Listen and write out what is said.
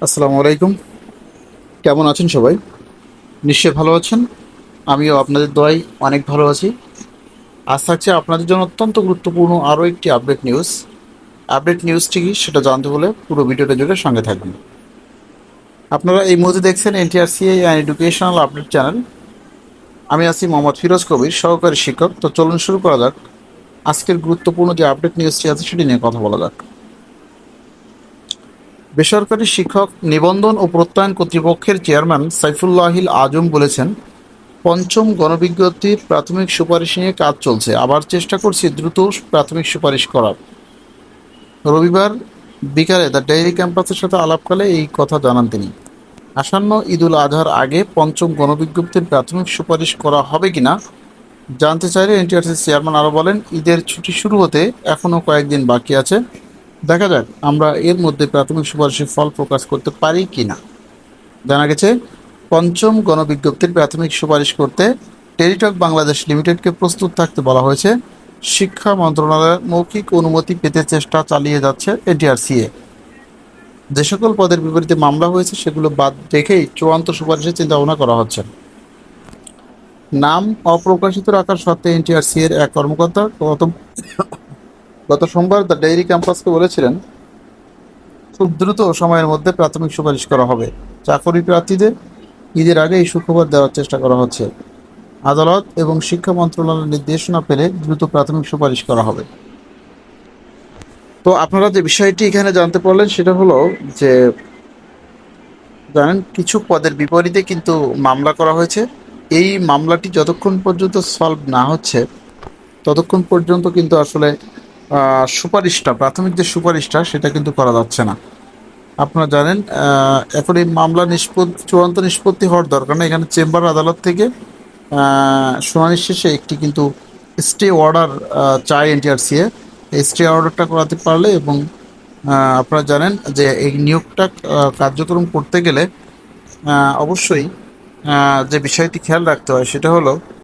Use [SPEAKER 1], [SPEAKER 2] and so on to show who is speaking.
[SPEAKER 1] আসসালামু আলাইকুম। কেমন আছেন সবাই? নিশ্চয়ই ভালো আছেন। আমিও আপনাদের দোয়ায় অনেক ভালো আছি। আজ থাকছে আপনাদের জন্য অত্যন্ত গুরুত্বপূর্ণ আরও একটি আপডেট নিউজ। আপডেট নিউজটি কি সেটা জানতে হলে পুরো ভিডিওটা জুড়ে সঙ্গে থাকবেন। আপনারা এই মুহূর্তে দেখছেন এনটিআরসিআই অ্যান্ড এডুকেশনাল আপডেট চ্যানেল। আমি আছি মোহাম্মদ ফিরোজ কবির, সহকারী শিক্ষক। তো চলুন শুরু করা যাক। আজকের গুরুত্বপূর্ণ যে আপডেট নিউজটি আছে সেটি নিয়ে কথা বলা যাক। বেসরকারি শিক্ষক নিবন্ধন ও প্রত্যয়ন কর্তৃপক্ষের চেয়ারম্যান সাইফুল্লাহিল আজম বলেছেন, পঞ্চম গণবিজ্ঞপ্তির প্রাথমিক সুপারিশ নিয়ে কাজ চলছে, আবার চেষ্টা করছি দ্রুত প্রাথমিক সুপারিশ করার। রবিবার বিকালে দ্য ডেইরি ক্যাম্পাসের সাথে আলাপকালে এই কথা জানান তিনি। আসন্ন ঈদুল আজহার আগে পঞ্চম গণবিজ্ঞপ্তির প্রাথমিক সুপারিশ করা হবে কিনা জানতে চাইলে এনটিআরসির চেয়ারম্যান আরও বলেন, ঈদের ছুটি শুরু হতে এখনও কয়েকদিন বাকি আছে। দেখা যাক আমরা এর মধ্যে প্রাথমিক সুপারিশের ফল প্রকাশ করতে পারি কিনা। জানা গেছে, পঞ্চম গণবিজ্ঞপ্তির প্রাথমিক সুপারিশ করতে টেলিটক বাংলাদেশ লিমিটেডকে প্রস্তুত থাকতে বলা হয়েছে। শিক্ষা মন্ত্রণালয়ের মৌখিক অনুমতি পেতে চেষ্টা চালিয়ে যাচ্ছে এনটিআরসিএ। যে সকল পদের বিপরীতে মামলা হয়েছে সেগুলো বাদ রেখেই চূড়ান্ত সুপারিশের চিন্তা ভাবনা করা হচ্ছে। নাম অপ্রকাশিত রাখার সত্ত্বে এনটিআরসি এর এক কর্মকর্তা গত সোমবার দ্য ডেইরি ক্যাম্পাসকে বলেছিলেন, খুব দ্রুত সময়ের মধ্যে প্রাথমিক সুপারিশ করা হবে। চাকরি প্রার্থীদের ঈদের আগে এই সুখবর দেওয়ার চেষ্টা করা হচ্ছে। আদালত এবং শিক্ষা মন্ত্রণালয়ের নির্দেশনা পেলে দ্রুত প্রাথমিক সুপারিশ করা হবে। তো আপনারা যে বিষয়টি এখানে জানতে পারলেন সেটা হলো যে, জানেন কিছু পদের বিপরীতে কিন্তু মামলা করা হয়েছে। এই মামলাটি যতক্ষণ পর্যন্ত সলভ না হচ্ছে ততক্ষণ পর্যন্ত কিন্তু আসলে সুপারিশটা, প্রাথমিক যে সুপারিশটা সেটা কিন্তু করা যাচ্ছে না। আপনারা জানেন, এখন এই মামলা চূড়ান্ত নিষ্পত্তি হওয়ার দরকার না। এখানে চেম্বার আদালত থেকে শুনানি শেষে একটি কিন্তু স্টে অর্ডার চায় এনটিআরসিএ। এই স্টে অর্ডারটা করাতে পারলে এবং আপনারা জানেন যে এই নিয়োগটা কার্যক্রম করতে গেলে অবশ্যই যে বিষয়টি খেয়াল রাখতে হয় সেটা হলো